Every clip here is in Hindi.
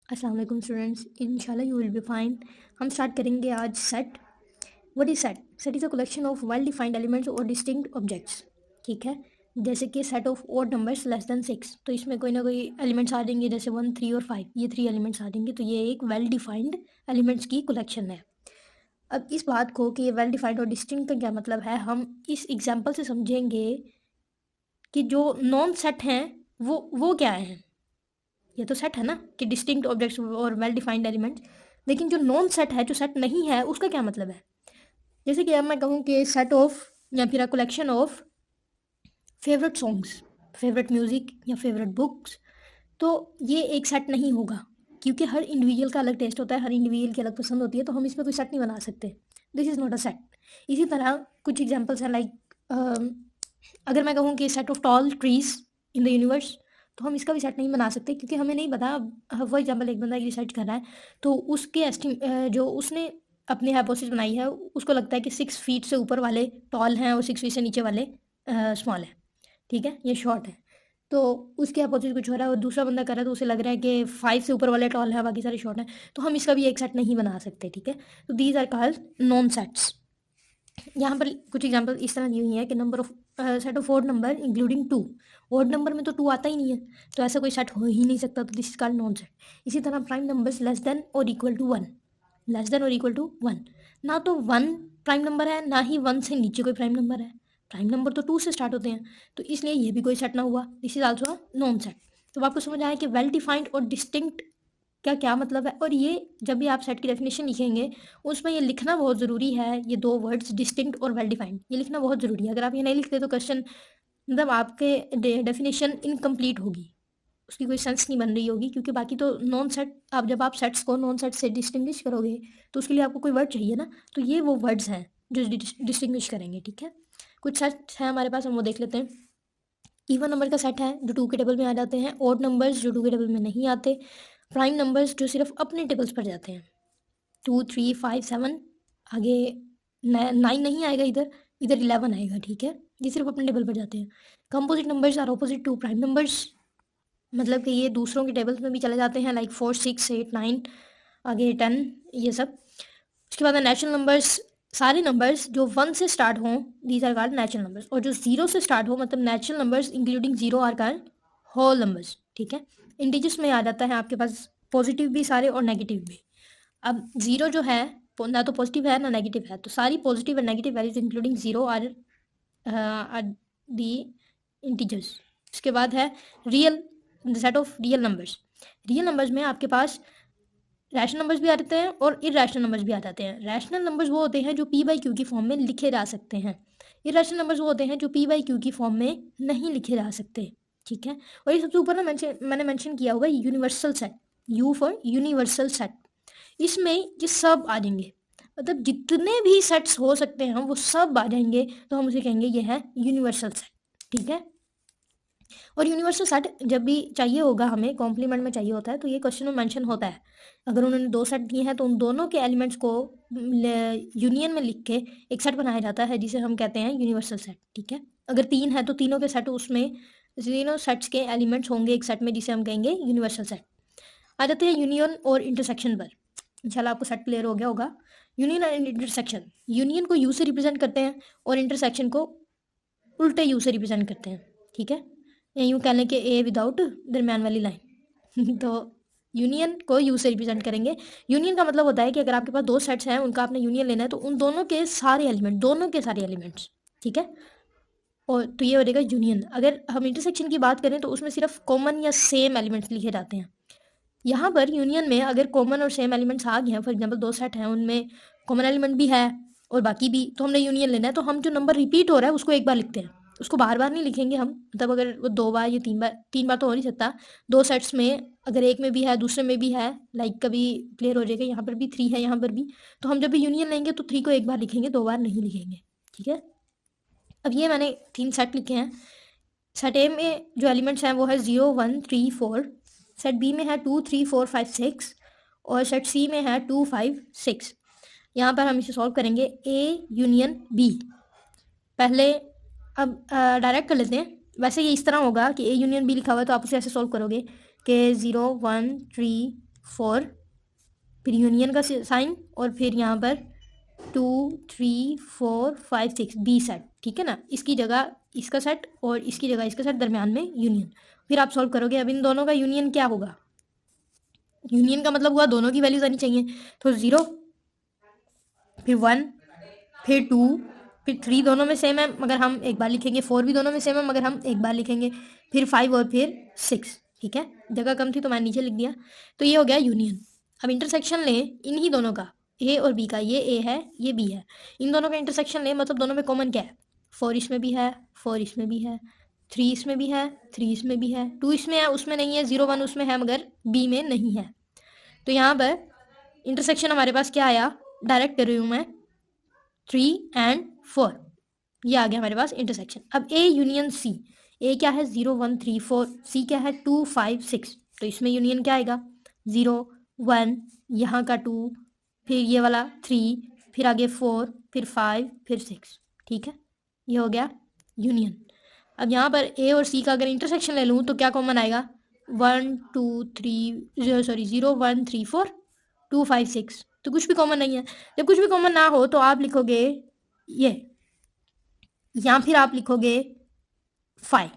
अस्सलाम वालेकुम स्टूडेंट्स, इंशाल्लाह यू विल बी फाइन। हम स्टार्ट करेंगे आज set. What is set? Set is a collection of well defined elements और डिस्टिंक्ट ऑब्जेक्ट्स। ठीक है, जैसे कि set of odd numbers less than 6, तो इसमें कोई ना कोई एलिमेंट्स आ जाएंगे, जैसे 1, 3 और 5, ये 3 एलिमेंट्स आ जाएंगे। तो ये एक वेल डिफाइंड एलिमेंट्स की कलेक्शन है। अब इस बात को कि ये वेल डिफाइंड और डिस्टिंक्ट का क्या मतलब है, हम इस एग्जाम्पल से समझेंगे कि जो नॉन सेट हैं वो क्या हैं। ये तो सेट है ना कि डिस्टिंक्ट ऑब्जेक्ट्स और वेल डिफाइंड एलिमेंट्स, लेकिन जो नॉन सेट है, जो सेट नहीं है, उसका क्या मतलब है। जैसे कि अब मैं कहूँ कि सेट ऑफ या फिर अ collection of favourite songs, favourite music या फेवरेट बुक्स, तो ये एक सेट नहीं होगा, क्योंकि हर इंडिविजुअल का अलग टेस्ट होता है, हर इंडिविजुअल की अलग पसंद होती है, तो हम इसमें कोई सेट नहीं बना सकते। This is not a set. इसी तरह कुछ एग्जाम्पल्स हैं, लाइक अगर मैं कहूँ कि set of tall trees in the universe, तो हम इसका भी सेट नहीं बना सकते, क्योंकि हमें नहीं पता। फॉर एग्जाम्पल एक बंदा रिसर्च कर रहा है, तो उसके जो उसने अपनी हाइपोथेसिस बनाई है, उसको लगता है कि 6 फीट से ऊपर वाले टॉल हैं और 6 फीट से नीचे वाले स्मॉल हैं। ठीक है, ये शॉर्ट है। तो उसकी हाइपोथेसिस कुछ हो रहा है और दूसरा बंदा कर रहा है, तो उसे लग रहा है कि 5 से ऊपर वाले टॉल हैं, बाकी सारे शॉर्ट हैं, तो हम इसका भी एक सेट नहीं बना सकते। ठीक है, तो these are called non sets. यहाँ पर कुछ एग्जांपल इस तरह दी हुई है कि number of set of odd number including 2। Odd number में तो 2 आता ही नहीं है, तो ऐसा कोई सेट हो ही नहीं सकता, तो this is called non set. इसी तरह प्राइम नंबर्स लेस देन और इक्वल टू 1, लेस देन और इक्वल टू 1। ना तो 1 प्राइम नंबर है, ना ही 1 से नीचे कोई प्राइम नंबर है। प्राइम नंबर तो 2 से स्टार्ट होते हैं, तो इसलिए ये भी कोई सेट ना हुआ, this is also known set. तो आपको समझ आया कि वेल डिफाइंड और डिस्टिंक्ट क्या क्या मतलब है। और ये जब भी आप सेट की डेफिनेशन लिखेंगे, उसमें ये लिखना बहुत ज़रूरी है, ये 2 वर्ड्स डिस्टिंक्ट और वेल डिफाइंड, ये लिखना बहुत ज़रूरी है। अगर आप ये नहीं लिखते तो क्वेश्चन मतलब आपके डेफिनेशन इनकम्प्लीट होगी, उसकी कोई सेंस नहीं बन रही होगी, क्योंकि बाकी तो नॉन सेट, आप जब आप सेट्स को नॉन सेट से डिस्टिंग्विश करोगे, तो उसके लिए आपको कोई वर्ड चाहिए ना, तो ये वो वर्ड्स हैं जो डिस्टिंग्विश करेंगे। ठीक है, कुछ सेट्स हैं हमारे पास, हम वो देख लेते हैं। इवन नंबर का सेट है जो 2 के टेबल में आ जाते हैं, ऑड नंबर्स जो 2 के टेबल में नहीं आते, प्राइम नंबर्स जो सिर्फ अपने टेबल्स पर जाते हैं, 2, 3, 5, 7, आगे 9 नहीं आएगा, इधर इधर 11 आएगा। ठीक है, ये सिर्फ अपने टेबल पर जाते हैं। Composite numbers are opposite to prime numbers, मतलब कि ये दूसरों के टेबल्स में भी चले जाते हैं, लाइक 4, 6, 8, 9, आगे 10, ये सब। उसके बाद नेचुरल नंबर्स, सारे नंबर्स जो 1 से स्टार्ट हों, these are called natural numbers, और जो 0 से स्टार्ट हो, मतलब natural numbers including 0 are called whole numbers. ठीक है, इंटीजर्स में आ जाता है आपके पास पॉजिटिव भी सारे और नेगेटिव भी। अब 0 जो है ना तो पॉजिटिव है ना नेगेटिव है, तो सारी positive and negative values including 0 are the integers. उसके बाद है real, set of real numbers. Real numbers में आपके पास रैशनल नंबर्स भी आ जाते हैं और इरेशनल नंबर्स भी आ जाते हैं। रैशनल नंबर्स वो होते हैं जो पी बाई क्यू की फॉर्म में लिखे जा सकते हैं। इरेशनल नंबर्स वो होते हैं जो पी बाई क्यू की फॉर्म में नहीं लिखे जा सकते। ठीक है, और ये सबसे ऊपर ना मैंने मेंशन किया हुआ है universal set, you for universal set. इसमें ये सब आ जाएंगे, मतलब जितने भी सेट्स हो सकते हैं वो सब आ जाएंगे, तो हम उसे कहेंगे ये है यूनिवर्सल सेट। ठीक है, और यूनिवर्सल सेट जब भी चाहिए होगा, हमें कॉम्प्लीमेंट में चाहिए होता है, तो ये क्वेश्चन में मेंशन होता है। अगर उन्होंने 2 सेट दिए हैं, तो उन दोनों के एलिमेंट्स को यूनियन में लिख के एक सेट बनाया जाता है, जिसे हम कहते हैं यूनिवर्सल सेट। ठीक है, अगर 3 है तो तीनों के सेट, उसमें तीनों सेट्स के एलिमेंट्स होंगे एक सेट में, जिसे हम कहेंगे यूनिवर्सल सेट। आ जाते हैं यूनियन और इंटरसेक्शन पर। इंशाल्लाह आपको सेट क्लियर हो गया होगा। यूनियन एंड इंटरसेक्शन, यूनियन को यू से रिप्रेजेंट करते हैं और इंटरसेक्शन को उल्टे यू से रिप्रेजेंट करते हैं। ठीक है, या यूँ कह लें कि ए विदाउट दरमियान वाली लाइन तो यूनियन को यू से रिप्रेजेंट करेंगे। यूनियन का मतलब होता है कि अगर आपके पास 2 सेट्स हैं, उनका आपने यूनियन लेना है, तो उन दोनों के सारे एलिमेंट, दोनों के सारे एलिमेंट्स। ठीक है, और तो ये हो जाएगा यूनियन। अगर हम इंटरसेक्शन की बात करें, तो उसमें सिर्फ कॉमन या सेम एलिमेंट्स लिखे जाते हैं। यहाँ पर यूनियन में अगर कॉमन और सेम एलिमेंट्स आ गए हैं, फॉर एग्जांपल 2 सेट हैं, उनमें कॉमन एलिमेंट भी है और बाकी भी, तो हमने यूनियन लेना है, तो हम जो नंबर रिपीट हो रहा है उसको एक बार लिखते हैं, उसको बार बार नहीं लिखेंगे हम। मतलब अगर वो 2 बार या 3 बार तो हो नहीं सकता। 2 सेट्स में अगर एक में भी है, दूसरे में भी है, लाइक कभी क्लियर हो जाएगा, यहाँ पर भी 3 है, यहाँ पर भी, तो हम जब भी यूनियन लेंगे तो 3 को एक बार लिखेंगे, 2 बार नहीं लिखेंगे। ठीक है, अब ये मैंने 3 सेट लिखे हैं। सेट ए में जो एलिमेंट्स हैं वो है 0, 1, 3, 4। सेट बी में है 2, 3, 4, 5, 6, और सेट सी में है 2, 5, 6। यहाँ पर हम इसे सॉल्व करेंगे ए यूनियन बी। पहले अब डायरेक्ट कर लेते हैं। वैसे ये इस तरह होगा कि ए यूनियन बी लिखा हुआ है, तो आप उसे ऐसे सॉल्व करोगे कि 0, 1, 3, 4, फिर यूनियन का साइन और फिर यहाँ पर 2 3 4 5 6 बी सेट, ठीक है ना। इसकी जगह इसका सेट और इसकी जगह इसका सेट, दरम्यान में यूनियन। फिर आप सॉल्व करोगे। अब इन दोनों का यूनियन क्या होगा? यूनियन का मतलब हुआ दोनों की वैल्यूज आनी चाहिए। तो 0, फिर 1, फिर 2, फिर 3 दोनों में सेम है मगर हम एक बार लिखेंगे। 4 भी दोनों में सेम है मगर हम एक बार लिखेंगे। फिर 5 और फिर 6, ठीक है। जगह कम थी तो मैंने नीचे लिख दिया। तो ये हो गया यूनियन। अब इंटरसेक्शन लें इन्हीं दोनों का, ए और बी का। ये ए है, ये बी है। इन दोनों का इंटरसेक्शन लें, मतलब दोनों में कॉमन क्या है? 4 इसमें भी है, 4 इसमें भी है, 3 इसमें भी है, 3 इसमें भी है, 2 इसमें है, उसमें नहीं है, 0 1 उसमें है मगर बी में नहीं है। तो यहाँ पर इंटरसेक्शन हमारे पास क्या आया? डायरेक्ट डेरिवेटिव में 3 एंड 4, ये आ गया हमारे पास इंटरसेक्शन। अब ए यूनियन सी, ए क्या है? 0 1 3 4, सी क्या है? 2 5 6। तो इसमें यूनियन क्या आएगा? 0 1, यहाँ का 2, फिर ये वाला 3, फिर आगे 4, फिर 5, फिर 6, ठीक है। ये हो गया यूनियन। अब यहाँ पर ए और सी का अगर इंटरसेक्शन ले लूँ तो क्या कॉमन आएगा? 1 2 3 सॉरी 0 1 3 4 2 5 6। तो कुछ भी कॉमन नहीं है। जब कुछ भी कॉमन ना हो तो आप लिखोगे ये, या फिर आप लिखोगे 5।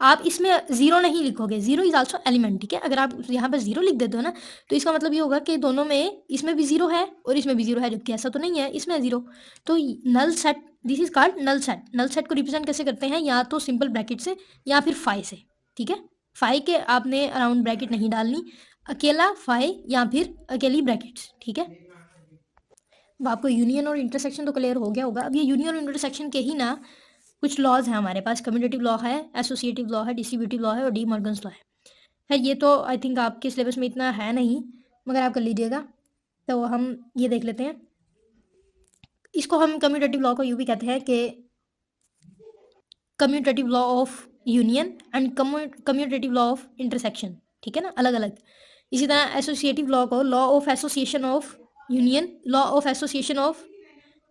आप इसमें 0 नहीं लिखोगे, 0 इज आल्सो एलिमेंट, ठीक है। अगर आप यहाँ पर 0 लिख देते हो ना तो इसका मतलब ये होगा कि दोनों में, इसमें भी 0 है और इसमें भी 0 है, जबकि ऐसा तो नहीं है, इसमें 0। तो null set, this is called null set. Null set को रिप्रेजेंट कैसे करते हैं? या तो सिंपल ब्रैकेट से या फिर 5 से, ठीक है। 5 के आपने अराउंड ब्रैकेट नहीं डालनी, अकेला 5 या फिर अकेली ब्रैकेट्स, ठीक है। अब आपको यूनियन और इंटरसेक्शन तो क्लियर हो गया होगा। अब ये यूनियन और इंटरसेक्शन के ही ना कुछ लॉज हैं हमारे पास। कम्यूटेटिव लॉ है, एसोसिएटिव लॉ है, डिस्ट्रीब्यूटिव लॉ है और डी मॉर्गन्स लॉ है। ये तो आई थिंक आपके सिलेबस में इतना है नहीं मगर आप कर लीजिएगा। तो हम ये देख लेते हैं। इसको हम कम्यूटेटिव लॉ को यूँ भी कहते हैं कि commutative law of union and commutative law of intersection, ठीक है ना, अलग अलग। इसी तरह एसोसिएटिव लॉ को law of association of union, law of association of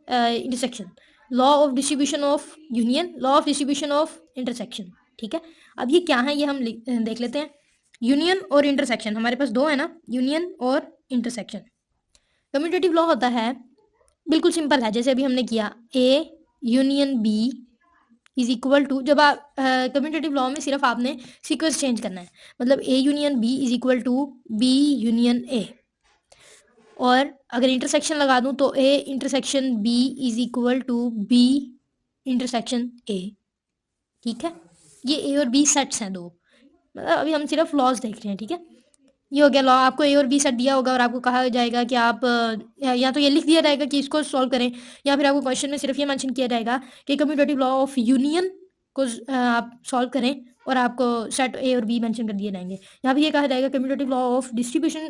intersection, law of distribution of union, law of distribution of intersection, ठीक है। अब ये क्या है ये हम देख लेते हैं। यूनियन और इंटरसेक्शन हमारे पास दो है ना, यूनियन और इंटरसेक्शन। कम्यूटेटिव लॉ होता है, बिल्कुल सिंपल है, जैसे अभी हमने किया, A union B is equal to, जब आप कम्यूटेटिव लॉ में सिर्फ आपने सीक्वेंस चेंज करना है, मतलब A union B is equal to B union A. और अगर इंटरसेक्शन लगा दूं तो A intersection B is equal to B intersection A, ठीक है। ये ए और बी सेट्स हैं दो, मतलब अभी हम सिर्फ लॉज देख रहे हैं, ठीक है। ये हो गया लॉ। आपको ए और बी सेट दिया होगा और आपको कहा जाएगा कि आप या तो ये लिख दिया जाएगा कि इसको सॉल्व करें, या फिर आपको क्वेश्चन में सिर्फ ये मेंशन किया जाएगा कि कम्यूटेटिव लॉ ऑफ यूनियन को आप सॉल्व करें और आपको सेट ए और बी मेंशन कर दिए जाएंगे। यहाँ भी ये कहा जाएगा commutative law of distribution,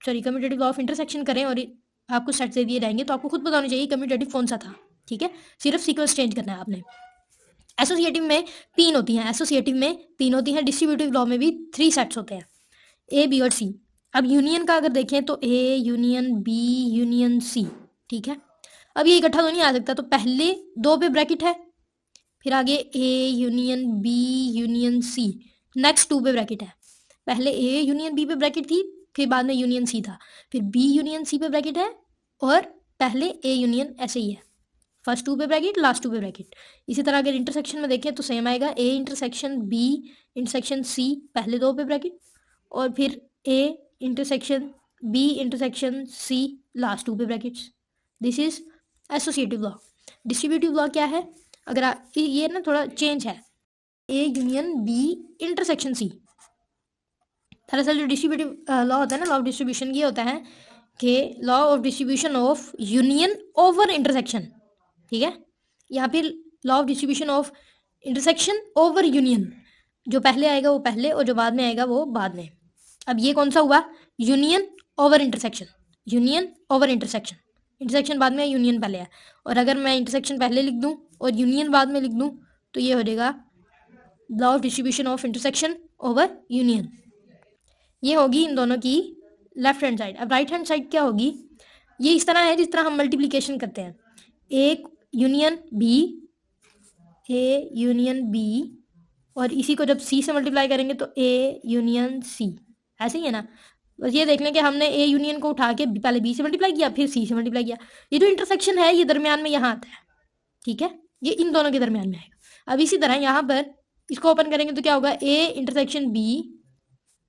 sorry commutative law of intersection करें और आपको सेट दे दिए जाएंगे। तो आपको खुद पता होना चाहिए कम्यूटेटिव कौन सा था, ठीक है। सिर्फ सीक्वेंस चेंज करना है आपने। एसोसिएटिव में 3 होती हैं, एसोसिएटिव में 3 होती हैं, डिस्ट्रीब्यूटिव लॉ में भी 3 सेट्स होते हैं, ए बी और सी। अब यूनियन का अगर देखें तो A union B union C, ठीक है। अब ये इकट्ठा तो नहीं आ सकता, तो पहले 2 पे ब्रैकेट है, फिर आगे A union B union C, next 2 पे ब्रैकेट है। पहले ए यूनियन बी पे ब्रैकेट थी, फिर बाद में यूनियन सी था, फिर बी यूनियन सी पे ब्रैकेट है और पहले ए यूनियन, ऐसे ही है, फर्स्ट 2 पे ब्रैकेट, लास्ट 2 पे ब्रैकेट। इसी तरह अगर इंटरसेक्शन में देखें तो सेम आएगा, A intersection B intersection C, पहले 2 पे ब्रैकेट, और फिर A intersection B intersection C, last 2 पे brackets. This is associative law. Distributive law क्या है? अगर ये ना थोड़ा चेंज है, A union B intersection C. दरअसल जो डिस्ट्रीब्यूटिव लॉ होता है ना, लॉ ऑफ डिस्ट्रीब्यूशन, ये होता है कि law of distribution of union over intersection, ठीक है। यहाँ फिर law of distribution of intersection over union, जो पहले आएगा वो पहले और जो बाद में आएगा वो बाद में। अब ये कौन सा हुआ? Union over intersection, union over intersection, intersection बाद में है, यूनियन पहले है। और अगर मैं इंटरसेक्शन पहले लिख दूं और यूनियन बाद में लिख दूं तो ये हो जाएगा law of distribution of intersection over union. ये होगी इन दोनों की लेफ्ट हैंड साइड। अब राइट हैंड साइड क्या होगी? ये इस तरह है जिस तरह हम मल्टीप्लिकेशन करते हैं, एक यूनियन बी, ए यूनियन बी, और इसी को जब सी से मल्टीप्लाई करेंगे तो ए यूनियन सी, ऐसे ही है ना। बस ये देख लें कि हमने ए यूनियन को उठा के पहले बी से मल्टीप्लाई किया फिर सी से मल्टीप्लाई किया। ये जो इंटरसेक्शन है ये दरमियान में यहाँ आता है, ठीक है, ये इन दोनों के दरमियान में आएगा। अब इसी तरह यहाँ पर इसको ओपन करेंगे तो क्या होगा, ए इंटरसेक्शन बी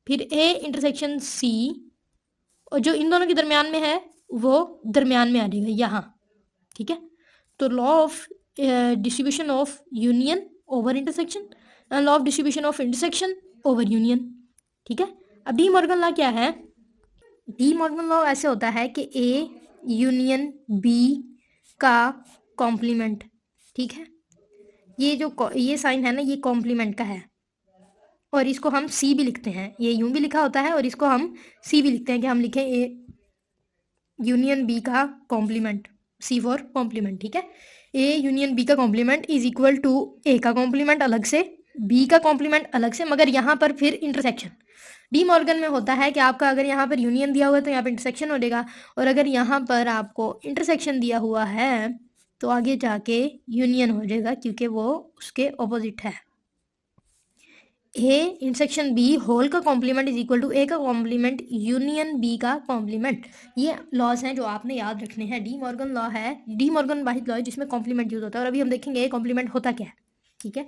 फिर ए इंटरसेक्शन सी, और जो इन दोनों के दरमियान में है वो दरमियान में आ जाएगा यहाँ, ठीक है। तो law of distribution of union over intersection and law of distribution of intersection over union, ठीक है। अब डी मॉर्गन लॉ क्या है? डी मॉर्गन लॉ ऐसे होता है कि ए यूनियन बी का कॉम्प्लीमेंट, ठीक है, ये जो ये साइन है ना ये कॉम्प्लीमेंट का है, और इसको हम सी भी लिखते हैं, ये यूं भी लिखा होता है और इसको हम सी भी लिखते हैं कि हम लिखें ए यूनियन बी का कॉम्प्लीमेंट, सी फॉर कॉम्प्लीमेंट, ठीक है। ए यूनियन बी का complement is equal to A का कॉम्प्लीमेंट अलग से, बी का कॉम्प्लीमेंट अलग से, मगर यहाँ पर फिर इंटरसेक्शन। डी मॉर्गन में होता है कि आपका अगर यहाँ पर यूनियन दिया हुआ है तो यहाँ पर इंटरसेक्शन हो जाएगा, और अगर यहाँ पर आपको इंटरसेक्शन दिया हुआ है तो आगे जाके यूनियन हो जाएगा क्योंकि वो उसके ऑपोजिट है। ए इंटरसेक्शन बी होल का complement is equal to A का कॉम्प्लीमेंट यूनियन बी का कॉम्प्लीमेंट। ये लॉज हैं जो आपने याद रखने हैं। डी मॉर्गन लॉ है, डी मॉर्गन वाहिद लॉ है जिसमें कॉम्प्लीमेंट यूज होता है, और अभी हम देखेंगे ए कॉम्प्लीमेंट होता क्या है, ठीक है।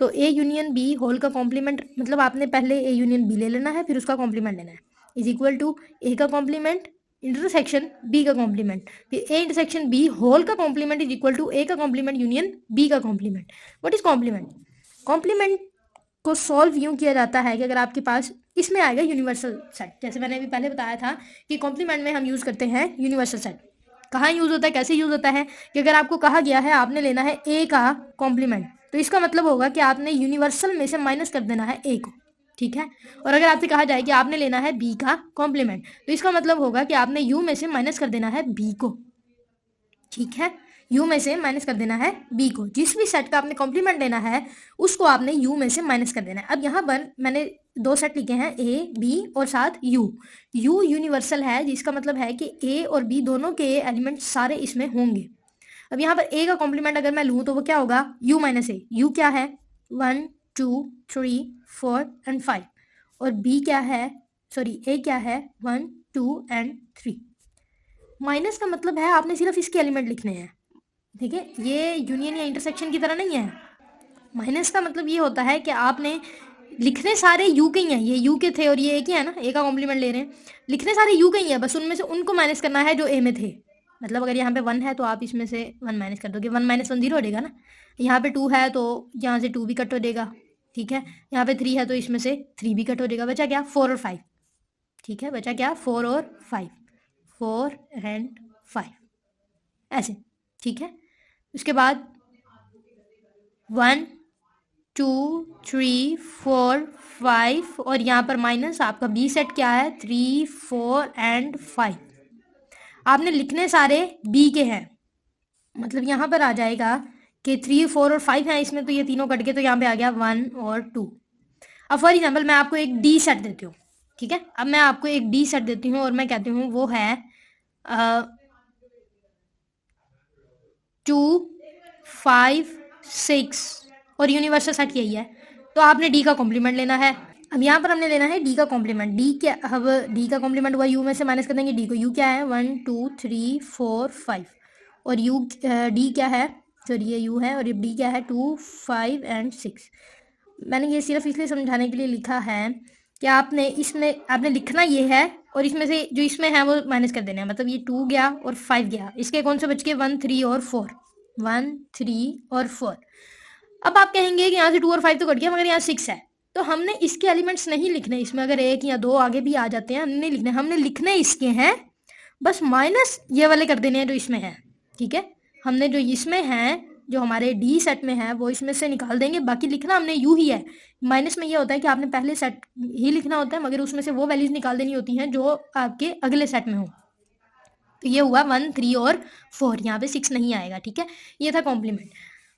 तो ए यूनियन बी होल का कॉम्प्लीमेंट मतलब आपने पहले ए यूनियन बी ले लेना है फिर उसका कॉम्प्लीमेंट लेना है, इज इक्वल टू ए का कॉम्प्लीमेंट इंटरसेक्शन बी का कॉम्प्लीमेंट, फिर ए इंटरसेक्शन बी होल का complement is equal to A का कॉम्प्लीमेंट यूनियन बी का complement. What is complement? Complement को सॉल्व यूं किया जाता है कि अगर आपके पास इसमें आएगा यूनिवर्सल सेट, जैसे मैंने अभी पहले बताया था कि कॉम्प्लीमेंट में हम यूज़ करते हैं यूनिवर्सल सेट। कहाँ यूज़ होता है, कैसे यूज़ होता है कि अगर आपको कहा गया है आपने लेना है ए का कॉम्प्लीमेंट, तो इसका मतलब होगा कि आपने यूनिवर्सल में से माइनस कर देना है ए को, ठीक है। और अगर आपसे कहा जाए कि आपने लेना है बी का कॉम्प्लीमेंट, तो इसका मतलब होगा कि आपने यू में से माइनस कर देना है बी को, ठीक है। यू में से माइनस कर देना है बी को, जिस भी सेट का आपने कॉम्प्लीमेंट लेना है उसको आपने यू में से माइनस कर देना है। अब यहाँ पर मैंने दो सेट लिखे हैं ए बी और साथ यू। यू यूनिवर्सल है जिसका मतलब है कि ए और बी दोनों के एलिमेंट सारे इसमें होंगे। अब यहाँ पर ए का कॉम्प्लीमेंट अगर मैं लूँ तो वो क्या होगा, यू माइनस ए। यू क्या है, 1 2 3 4 एंड 5, और बी क्या है, सॉरी ए क्या है, 1 2 एंड 3। माइनस का मतलब है आपने सिर्फ इसके एलिमेंट लिखने हैं, ठीक है, ये यूनियन या इंटरसेक्शन की तरह नहीं है। माइनस का मतलब ये होता है कि आपने लिखने सारे यू के ही हैं, ये यू के थे और ये एक ही है ना, ए का कॉम्प्लीमेंट ले रहे हैं, लिखने सारे यू के ही है, बस उनमें से उनको माइनस करना है जो ए में थे। मतलब अगर यहाँ पे 1 है तो आप इसमें से 1 माइनस कर दोगे, 1 माइनस 1 0 हो जाएगा ना। यहाँ पे 2 है तो यहाँ से 2 भी कट हो जाएगा, ठीक है। यहाँ पे 3 है तो इसमें से 3 भी कट हो जाएगा, बचा क्या 4 और 5, ठीक है, बचा क्या 4 और 5, 4 एंड 5 ऐसे, ठीक है। उसके बाद 1 2 3 4 5 और यहाँ पर माइनस आपका बी सेट क्या है 3 4 एंड 5। आपने लिखने सारे बी के हैं, मतलब यहाँ पर आ जाएगा कि 3 4 और 5 हैं इसमें, तो ये तीनों कट के तो यहाँ पे आ गया 1 और 2। अब फॉर एग्जाम्पल मैं आपको एक डी सेट देती हूँ, ठीक है। अब मैं आपको एक डी सेट देती हूँ और मैं कहती हूँ वो है 2 5 6 और यूनिवर्सल सेट यही है, तो आपने डी का कॉम्प्लीमेंट लेना है। अब यहाँ पर हमने लेना है डी का कॉम्प्लीमेंट। डी क्या, अब डी का कॉम्प्लीमेंट हुआ यू में से माइनस कर देंगे डी को। यू क्या है 1 2 3 4 5 और यू डी क्या है, सॉरी ये यू है और ये डी क्या है 2 5 एंड 6। मैंने ये सिर्फ इसलिए समझाने के लिए लिखा है कि आपने इसमें आपने लिखना ये है और इसमें से जो इसमें है वो माइनस कर देना है, मतलब ये 2 गया और 5 गया, इसके कौन से बच के 1 3 और 4, 1 3 और 4। अब आप कहेंगे कि यहाँ से 2 और 5 तो कट गया मगर यहाँ 6 है, तो हमने इसके एलिमेंट्स नहीं लिखने इसमें, अगर 1 या 2 आगे भी आ जाते हैं हमने नहीं लिखने, हमने लिखने इसके हैं बस माइनस ये वाले कर देने हैं जो इसमें है, ठीक है। हमने जो इसमें है जो हमारे डी सेट में है वो इसमें से निकाल देंगे, बाकी लिखना हमने यू ही है। माइनस में ये होता है कि आपने पहले सेट ही लिखना होता है मगर उसमें से वो वैल्यूज निकाल देनी होती हैं जो आपके अगले सेट में हो। तो ये हुआ 1 3 और 4, यहाँ पे 6 नहीं आएगा, ठीक है। ये था कॉम्प्लीमेंट।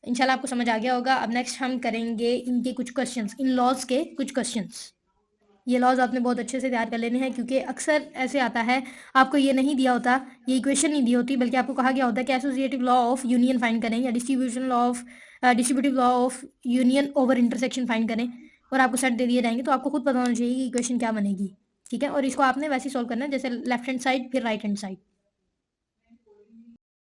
इंशाल्लाह आपको समझ आ गया होगा। अब नेक्स्ट हम करेंगे इनके कुछ क्वेश्चंस, इन लॉज के कुछ क्वेश्चंस। ये लॉज आपने बहुत अच्छे से तैयार कर लेने हैं क्योंकि अक्सर ऐसे आता है आपको ये नहीं दिया होता, ये इक्वेशन नहीं दी होती, बल्कि आपको कहा गया होता है कि associative law of union find करें या distributive law of union over intersection find करें, और आपको सेट दे दिए जाएंगे तो आपको खुद पता होना चाहिए कि इक्वेशन क्या बनेगी, ठीक है, और इसको आपने वैसे सॉल्व करना है जैसे लेफ्ट हैंड साइड फिर राइट हैंड साइड।